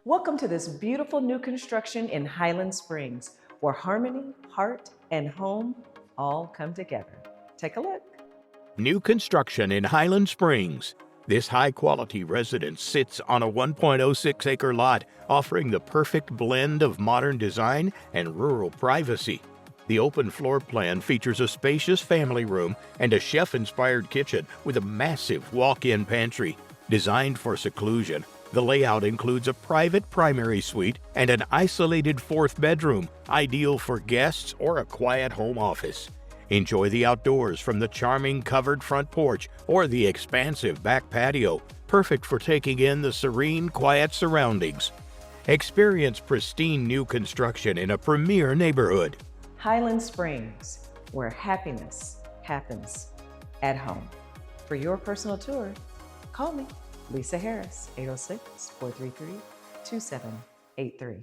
Welcome to this beautiful new construction in Highland Springs, where harmony, heart, and home all come together. Take a look. New construction in Highland Springs. This high-quality residence sits on a 1.06-acre lot, offering the perfect blend of modern design and rural privacy. The open floor plan features a spacious family room and a chef-inspired kitchen with a massive walk-in pantry. Designed for seclusion, the layout includes a private primary suite and an isolated fourth bedroom, ideal for guests or a quiet home office. Enjoy the outdoors from the charming covered front porch or the expansive back patio, perfect for taking in the serene, quiet surroundings. Experience pristine new construction in a premier neighborhood. Highland Springs, where happiness happens at home. For your personal tour, call me, Lisa Harris, 806-433-2783.